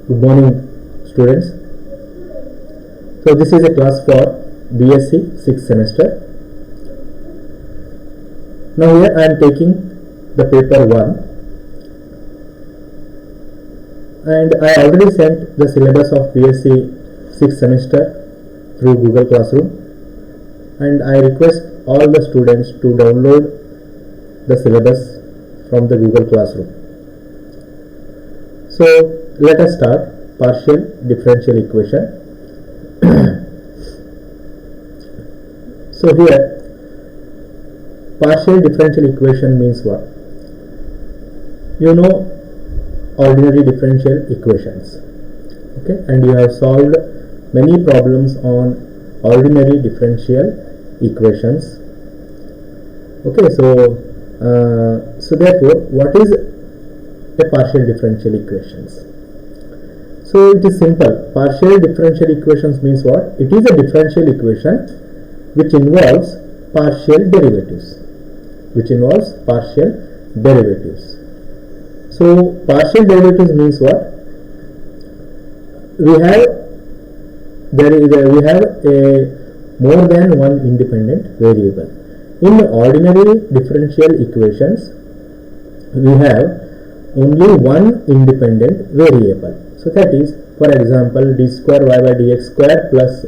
Good morning, students. So this is a class for BSc 6th semester. Now here I am taking the paper 1, and I already sent the syllabus of BSc 6th semester through Google Classroom, and I request all the students to download the syllabus from the Google Classroom. So let us start partial differential equation. So here partial differential equation means what? You know ordinary differential equations, okay, and you have solved many problems on ordinary differential equations, okay. So therefore, what is a partial differential equations? So it is simple. Partial differential equations means what? It is a differential equation which involves partial derivatives. So partial derivatives means what? We have a more than one independent variable. In ordinary differential equations, we have only one independent variable. So that is, for example, d square y by dx square plus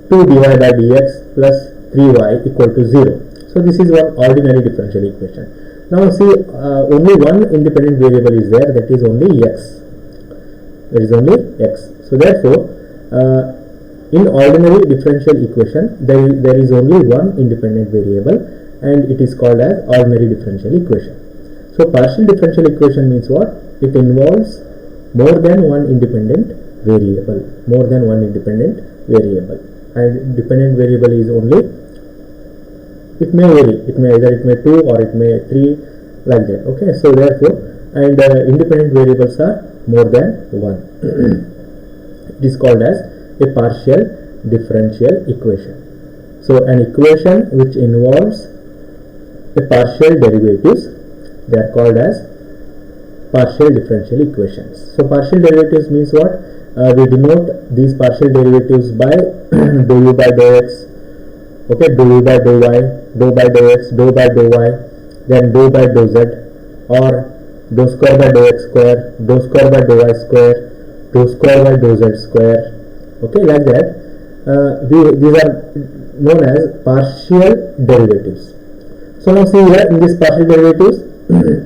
2 dy by dx plus 3y equal to 0. So this is one ordinary differential equation. Now see, only one independent variable is there, that is only x. So therefore, in ordinary differential equation, there is only one independent variable, and it is called as ordinary differential equation. So partial differential equation means what? It involves more than one independent variable. And dependent variable is only, it may vary. It may 2 or it may 3, like that. Okay. So therefore, and independent variables are more than one. It is called as a partial differential equation. So an equation which involves a partial derivatives, they are called as partial differential equations. So partial derivatives means what? We denote these partial derivatives by dou u by dou x, okay, dou u by dou y, dou by dou x, dou by dou y, then dou by dou z, or dou square by dou x square, dou square by dou y square, dou square by dou z square, okay, like that. These are known as partial derivatives. So now see here, in this partial derivatives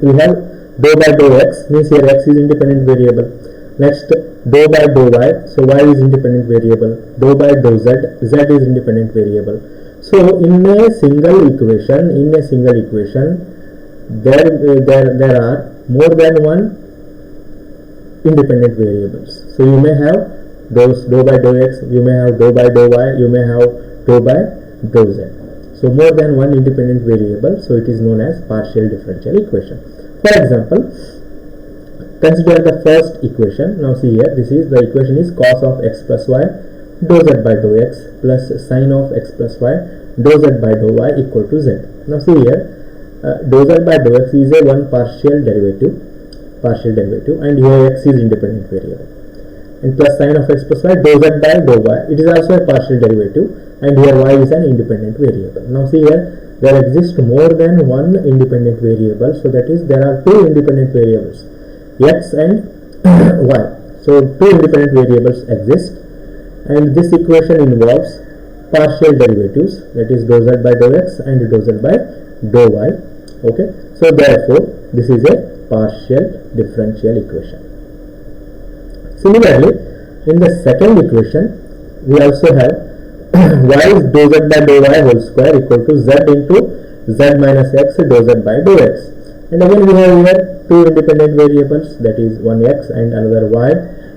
we have dou by dou x, means here x is independent variable. Next, dou by dou y, so y is independent variable. Dou by dou z, z is independent variable. So in a single equation, there are more than one independent variables. So you may have dou by dou x, you may have dou by dou y, you may have dou by dou z. So more than one independent variable, so it is known as partial differential equation. For example, consider the first equation. Now see here, the equation is cos of x plus y dou z by dou x plus sin of x plus y dou z by dou y equal to z. Now see here, dou z by dou x is a one partial derivative, and here x is independent variable. And plus sin of x plus y dou z by dou y, it is also a partial derivative, and here y is an independent variable. Now see here, there exists more than one independent variable, so that is there are two independent variables, x and y. So two independent variables exist, and this equation involves partial derivatives, that is dou z by dou x and dou z by dou y, okay. So therefore this is a partial differential equation. Similarly, in the second equation, we also have y is dou z by dou y whole square equal to z into z minus x dou z by dou x. And again we have here two independent variables, that is one x and another y,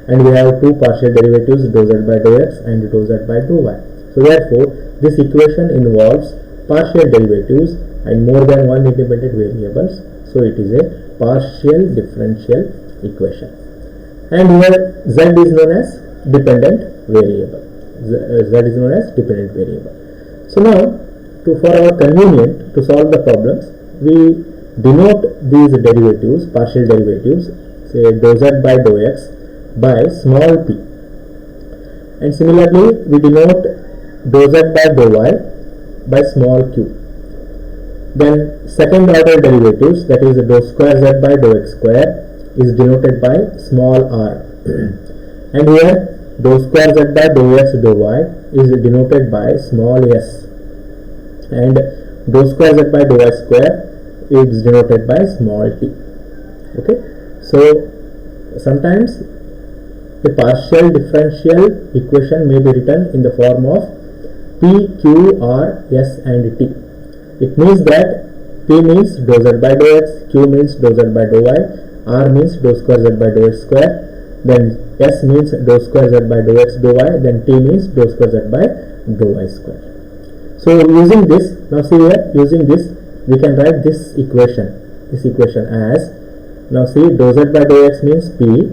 and we have two partial derivatives, dou z by dou x and dou z by dou y. So therefore this equation involves partial derivatives and more than one independent variables, so it is a partial differential equation. And here z is known as dependent variable. So now, for our convenience to solve the problems, we denote these derivatives, partial derivatives, say dou z by dou x by small p. And similarly we denote dou z by dou y by small q. Then second order derivatives, that is dou square z by dou x square, is denoted by small r. And here dou square z by dou x dou y is denoted by small s. And dou square z by dou y square is denoted by small t. Okay, so sometimes a partial differential equation may be written in the form of p, q, r, s and t. It means that p means dou z by dou x, q means dou z by dou y, r means dou square z by dou x square, then s means dou square z by dou x dou y, then t means dou square z by dou y square. So using this, now see here, using this we can write this equation as, now see, dou z by dou x means p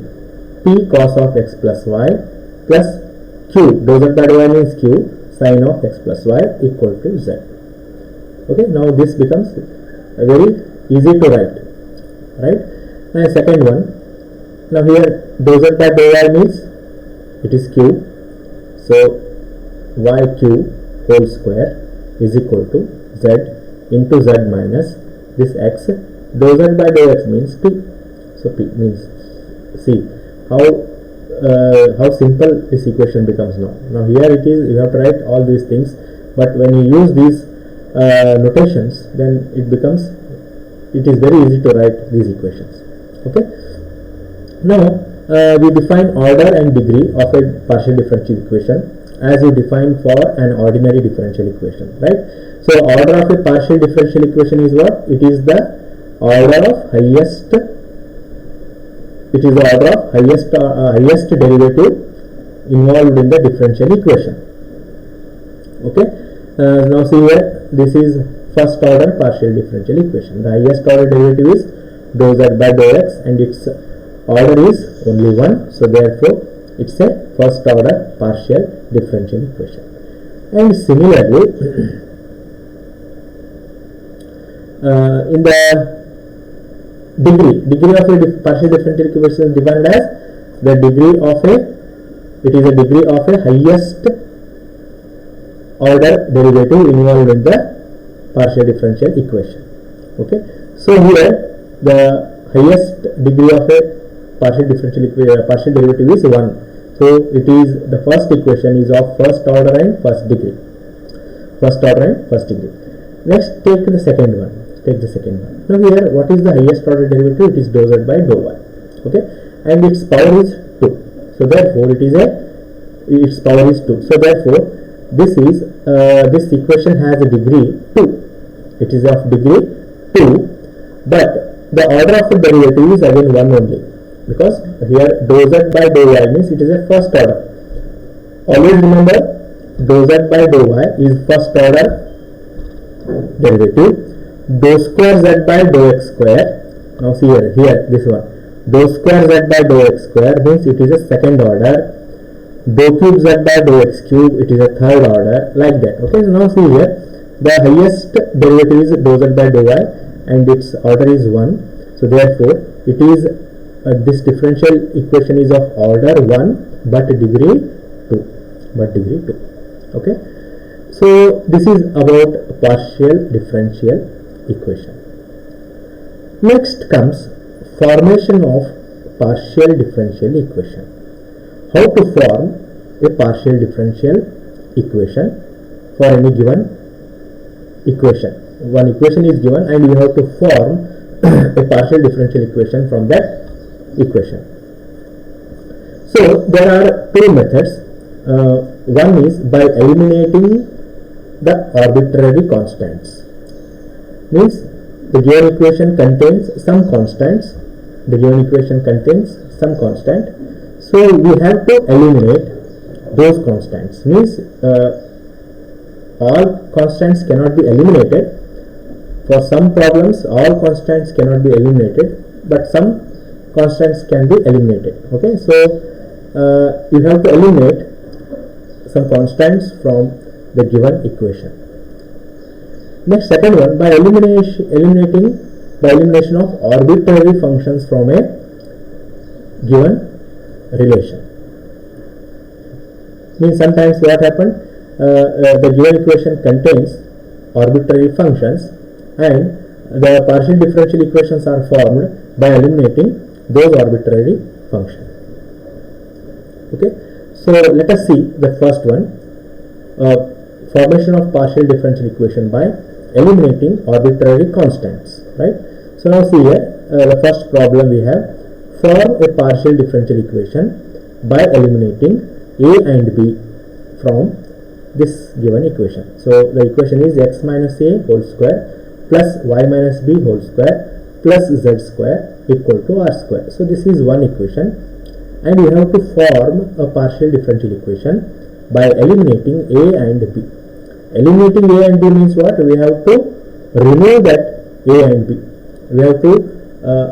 cos of x plus y, plus q, dou z by dou y means q sin of x plus y equal to z. Okay, now this becomes very easy to write, right? Now second one, now here dou z by dou y means it is q, so yq whole square is equal to z into z minus this x. Dou z by dou x means p, so p means, see how simple this equation becomes now. Now here it is, you have to write all these things, but when you use these notations, then it is very easy to write these equations. Okay, now we define order and degree of a partial differential equation as you define for an ordinary differential equation, right? So order of a partial differential equation is what? It is the order of highest highest derivative involved in the differential equation. Okay, now see here, this is first order partial differential equation. The highest order derivative is dou z by dou x and its order is only 1, so therefore it's a first order partial differential equation. And similarly in the degree of a partial differential equation is defined as the degree of a highest order derivative involved in the partial differential equation. Okay, so here the highest degree of a partial derivative is 1, so it is the first equation is of first order and first degree. Next take the second one. Now here, what is the highest order derivative? It is dou z by dou y. Okay, and its power is 2. So therefore, its power is 2. So therefore, this equation has a degree 2. It is of degree 2, but the order of the derivative is again 1 only, because here dou z by dou y means it is a first order. Always remember, dou z by dou y is first order derivative. Dou square z by dou x square, now see here this one, dou square z by dou x square means it is a second order. Dou cube z by dou x cube, it is a third order, like that. Okay, so now see here, the highest derivative is dou z by dou y and its order is 1, so therefore it is this differential equation is of order 1 but degree 2. Okay, so this is about partial differential equation. Next comes formation of partial differential equation. How to form a partial differential equation for any given equation. One equation is given and you have to form a partial differential equation from that equation. So there are two methods. One is by eliminating the arbitrary constants. Means the given equation contains some constants. So we have to eliminate those constants. Means all constants cannot be eliminated. For some problems, all constants cannot be eliminated, but some constants can be eliminated. Okay, so you have to eliminate some constants from the given equation. Next, second one, by elimination of arbitrary functions from a given relation. Means sometimes what happened, the given equation contains arbitrary functions and the partial differential equations are formed by eliminating those arbitrary functions. Okay, so let us see the first one, formation of partial differential equation by eliminating arbitrary constants, right? So now see here, the first problem we have, form a partial differential equation by eliminating a and b from this given equation. So the equation is x minus a whole square plus y minus b whole square plus z square equal to r square. So this is one equation, and we have to form a partial differential equation by eliminating a and b. Eliminating a and b means what? We have to remove that a and b. We have to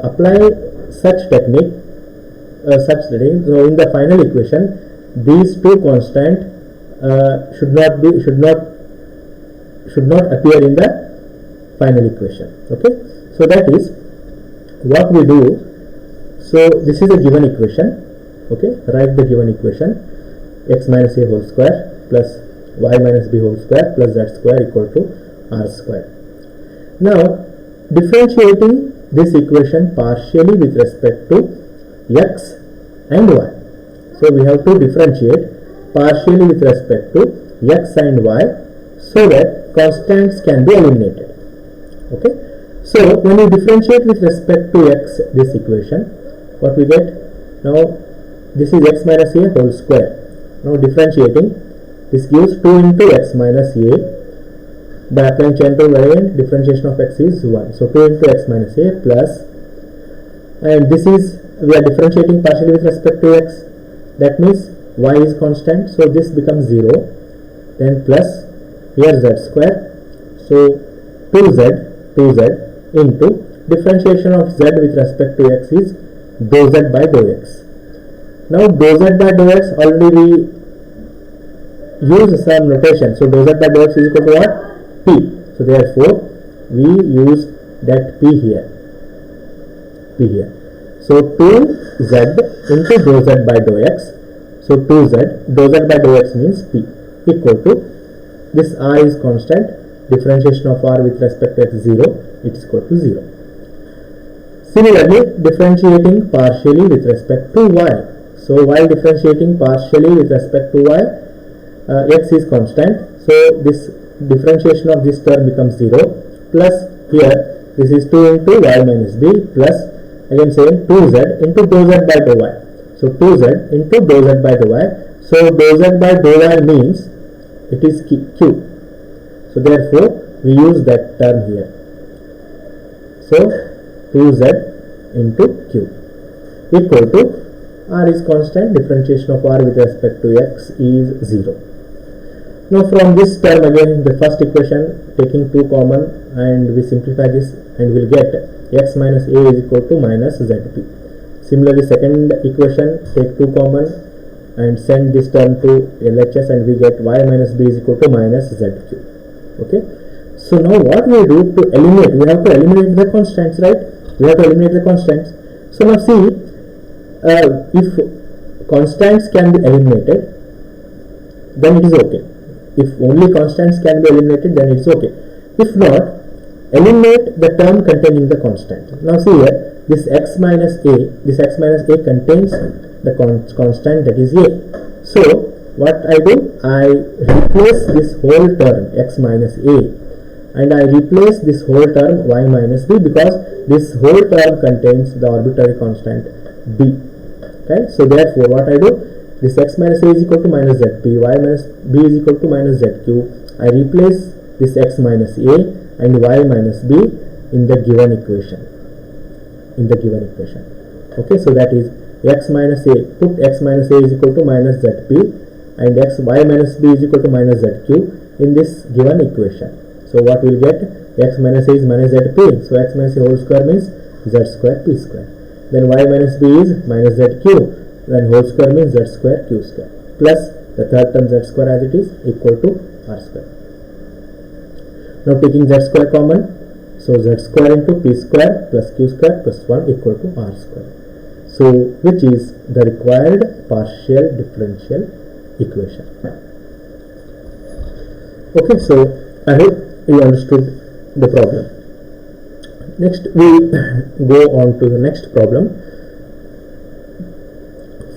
apply such technique. So in the final equation, these two constants should not appear in the final equation. Okay, so that is what we do. So this is a given equation. Okay, write the given equation, x minus a whole square plus y minus b whole square plus z square equal to r square. Now differentiating this equation partially with respect to x and y. So we have to differentiate partially with respect to x and y so that constants can be eliminated. Okay, so when we differentiate with respect to x this equation, what we get? Now this is x minus a whole square. Now differentiating, this gives 2 into x minus a. By applying chain rule variant, differentiation of x is 1. So 2 into x minus a plus, and this is, we are differentiating partially with respect to x. That means y is constant, so this becomes 0. Then plus, here z square. So 2z into differentiation of z with respect to x is dou z by dou x. Now dou z by dou x, already we use some notation. So dou z by dou x is equal to what? P. So therefore we use that P here. So 2z into dou z by dou x. So 2z, dou z by dou x means P equal to, this r is constant, differentiation of r with respect to x 0, it is equal to 0. Similarly, differentiating partially with respect to y. So while differentiating partially with respect to y, x is constant, so this differentiation of this term becomes 0, plus here this is 2 into y minus b plus, again same, 2z into dou z by dou y. So 2z into dou z by dou y. So dou z by dou y means it is q. So therefore we use that term here. So 2z into q equal to, r is constant, differentiation of r with respect to x is 0. Now from this term, again the first equation, taking 2 common and we simplify this and we'll get x minus a is equal to minus zp. Similarly, second equation, take 2 common and send this term to LHS and we get y minus b is equal to minus zq. Okay, so now what we do to eliminate, we have to eliminate the constants, right? We have to eliminate the constants. So now see, if constants can be eliminated, then it is okay. If only constants can be eliminated, then it is okay. If not, eliminate the term containing the constant. Now see here, this x minus a contains the constant, that is a. So what I do, I replace this whole term x minus a and I replace this whole term y minus b, because this whole term contains the arbitrary constant b. Okay, so therefore what I do, this x minus a is equal to minus zp, y minus b is equal to minus zq. I replace this x minus a and y minus b in the given equation. Okay, so that is x minus a, put x minus a is equal to minus zp and y minus b is equal to minus zq in this given equation. So what we will get, x minus a is minus zp, so x minus a whole square means z square p square. Then y minus b is minus zq, then whole square means z square q square, plus the third term z square as it is equal to r square. Now taking z square common, so z square into p square plus q square plus 1 equal to r square. So which is the required partial differential equation. Okay, so I hope you understood the problem. Next we go on to the next problem.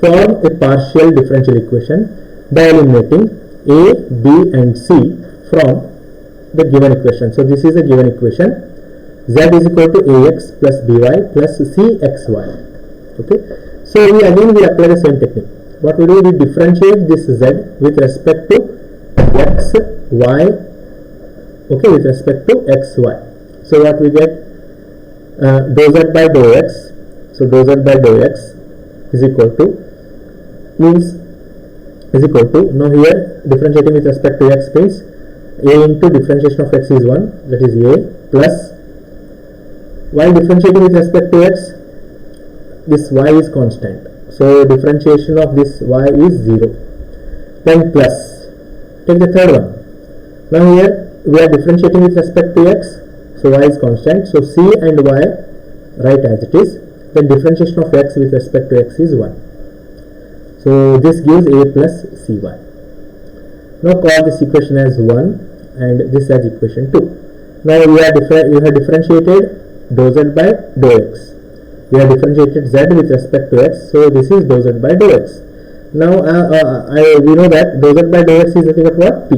Form a partial differential equation by eliminating a, b and c from the given equation. So this is a given equation. Z is equal to ax plus by plus cxy. Okay, so we apply the same technique. What we do, we differentiate this z with respect to x, y, okay, with respect to x, y. So what we get, dou z by dou x. So dou z by dou x is equal to, now here differentiating with respect to x means a into differentiation of x is 1, that is a, plus, while differentiating with respect to x, this y is constant, so differentiation of this y is 0, then plus, take the third one. Now here we are differentiating with respect to x, so y is constant, so c and y write as it is, then differentiation of x with respect to x is 1. So this gives a plus cy. Now call this equation as 1 and this as equation 2. Now we have differentiated dou z by dou x. We have differentiated z with respect to x, so this is dou z by dou x. Now we know that dou z by dou x is nothing but what? P.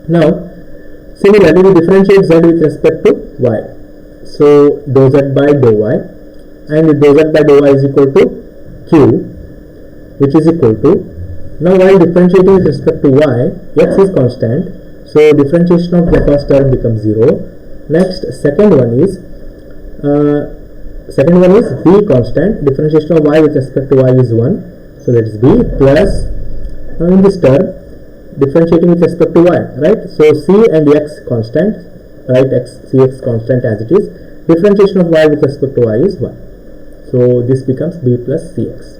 Now similarly we differentiate z with respect to y. So dou z by dou y, and dou z by dou y is equal to q, which is equal to, now while differentiating with respect to y, x is constant, so differentiation of the first term becomes 0. Next, second one is b constant, differentiation of y with respect to y is 1, so that is b, plus, now in this term differentiating with respect to y, right? So c and x constant, right? Cx constant as it is, differentiation of y with respect to y is 1. So this becomes b plus cx.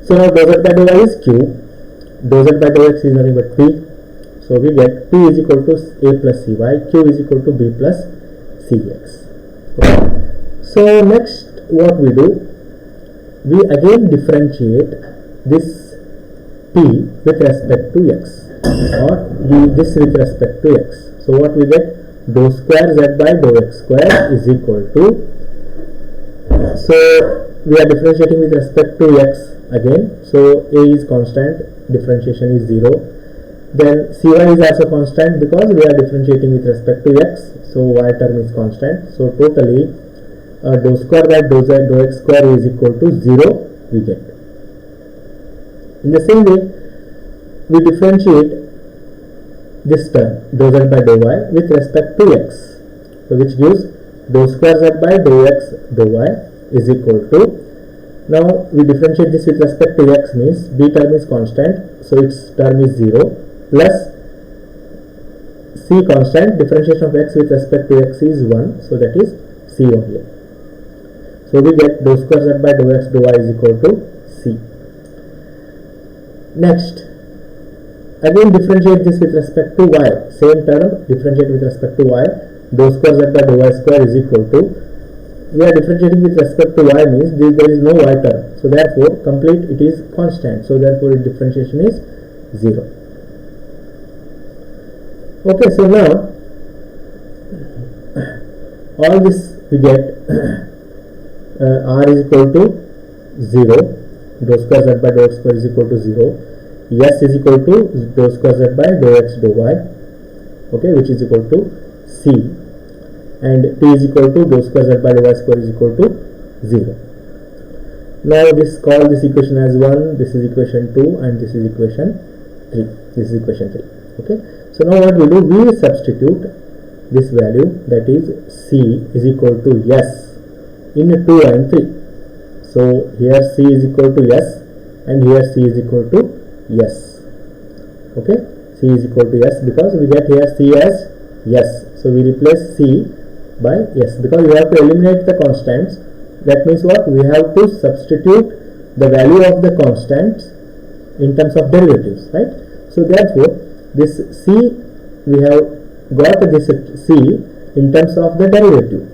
So now dou z by dou y is q, dou z by dou x is nothing but p. So we get p is equal to a plus cy, q is equal to b plus cx. Okay. So next what we do, we again differentiate this p with respect to x, or this with respect to x. So what we get, dou square z by dou x square is equal to, so we are differentiating with respect to x again, so a is constant, differentiation is 0, then cy is also constant because we are differentiating with respect to x, so y term is constant, so totally dou square by dou x square is equal to 0 we get. In the same way we differentiate this term dou z by dou y with respect to x, so which gives dou square z by dou x dou y is equal to, now we differentiate this with respect to x means b term is constant, so its term is 0, plus c constant, differentiation of x with respect to x is 1, so that is c only. So we get dou square z by dou x dou y is equal to c. Next, again differentiate this with respect to y, same term, differentiate with respect to y, dou square z by dou y square is equal to, we are differentiating with respect to y means there is no y term, so therefore complete it is constant, so therefore its differentiation is 0. Okay, so now all this we get r is equal to 0, dou square z by dou x square is equal to 0, s is equal to dou square z by dou x dou y, okay, which is equal to c, and t is equal to dou square z by dou y square is equal to 0. Now call this equation as 1, this is equation 2, and this is equation 3. This is equation 3. Okay. So now what we do, we substitute this value, that is c is equal to s in 2 and 3. So here c is equal to s, and here c is equal to s. Okay. C is equal to s because we get here c as s. So we replace c by s because we have to eliminate the constants. That means what? We have to substitute the value of the constants in terms of derivatives, right? So therefore this c, we have got this c in terms of the derivative.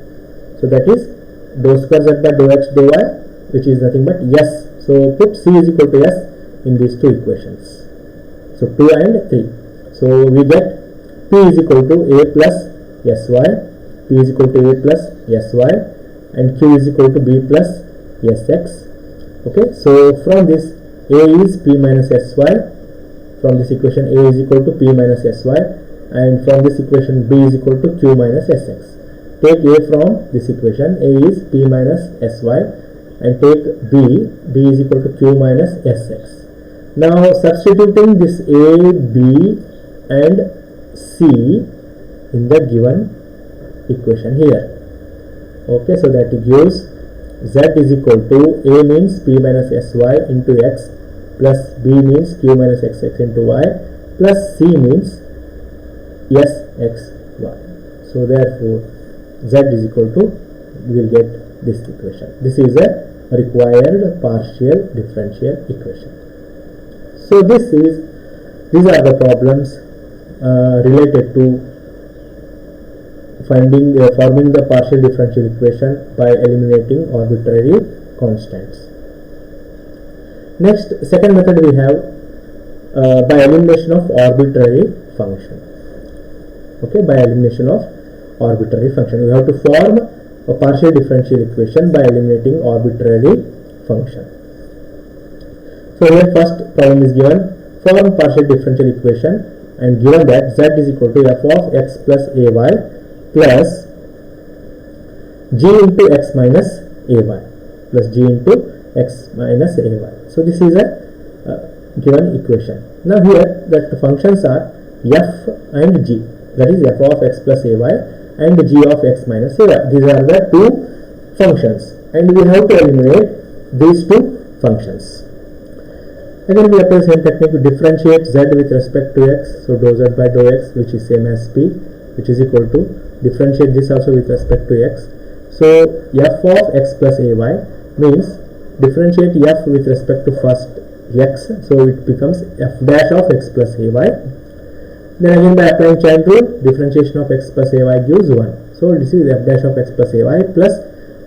So that is dou square z by dou x dou y, which is nothing but s. So put c is equal to s in these two equations. So 2 and 3. So we get p is equal to a plus sy, p is equal to a plus sy, and q is equal to b plus sx. Okay, so from this a is p minus sy, from this equation a is equal to p minus sy, and from this equation b is equal to q minus sx. Take a from this equation, a is p minus sy, and take b is equal to q minus sx. Now substituting this a, b and c in the given equation here. Okay, so that gives z is equal to a means p minus sy into x plus b means q minus xx into y plus c means sxy. So therefore z is equal to, we will get this equation. This is a required partial differential equation. So these are the problems related to forming the partial differential equation by eliminating arbitrary constants. Next, second method we have by elimination of arbitrary function. Okay, by elimination of arbitrary function, we have to form a partial differential equation by eliminating arbitrary function. So here first problem is given, form partial differential equation, and given that z is equal to f of x plus ay plus g into x minus ay plus g into x minus ay. So this is a given equation. Now here that the functions are f and g, that is f of x plus ay and g of x minus ay. These are the two functions, and we have to eliminate these two functions. Again we apply the same technique to differentiate z with respect to x. So dou z by dou x, which is same as p, which is equal to differentiate this also with respect to x. So f of x plus ay means differentiate f with respect to first x, so it becomes f dash of x plus ay. Then again by applying chain rule, differentiation of x plus ay gives 1. So this is f dash of x plus ay plus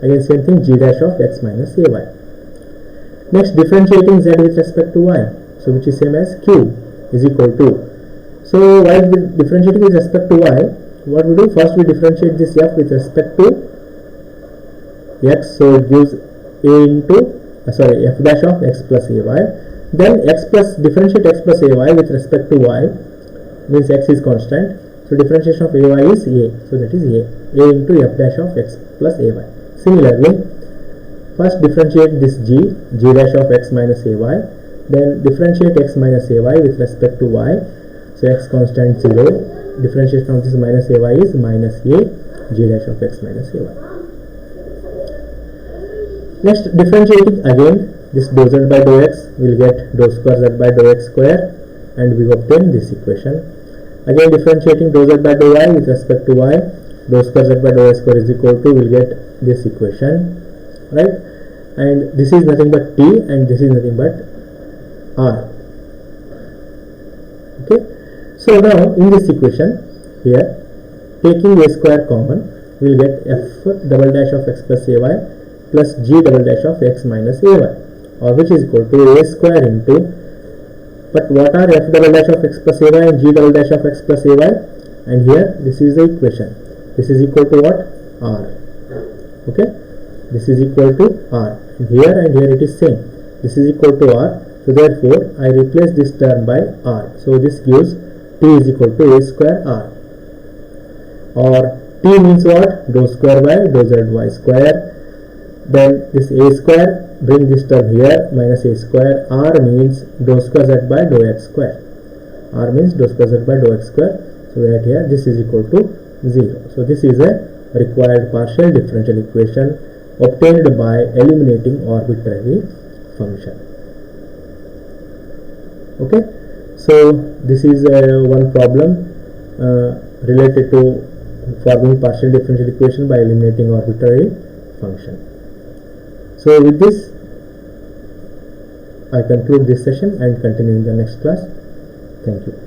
again same thing g dash of x minus ay. Next, differentiating z with respect to y, so which is same as q is equal to. So while differentiating with respect to y, what we do, first we differentiate this f with respect to x, so it gives a into f dash of x plus ay. Then x plus, differentiate x plus ay with respect to y, means x is constant, so differentiation of ay is a, so that is a into f dash of x plus ay. Similarly, first differentiate this g dash of x minus ay, then differentiate x minus ay with respect to y, so x constant 0, differentiation of this minus ay is minus a g dash of x minus ay. Next, differentiating again this dou z by dou x, we will get dou square z by dou x square, and we obtain this equation. Again differentiating dou z by dou y with respect to y, dou square z by dou y square is equal to, we will get this equation, right? And this is nothing but t, and this is nothing but r. Okay, so now in this equation here, taking a square common, we will get f double dash of x plus ay plus g double dash of x minus ay, or which is equal to a square into, but what are f double dash of x plus ay and g double dash of x plus ay, and here this is the equation, this is equal to what, r. Okay, this is equal to r, and here it is same, this is equal to r, so therefore I replace this term by r, so this gives t is equal to a square r, or t means what, dou square by dou zy square, then this a square, bring this term here, minus a square, r means dou square z by dou x square, r means dou square z by dou x square, so right here this is equal to 0. So this is a required partial differential equation obtained by eliminating arbitrary function. Okay, so this is one problem related to forming partial differential equation by eliminating arbitrary function. So with this I conclude this session and continue in the next class. Thank you.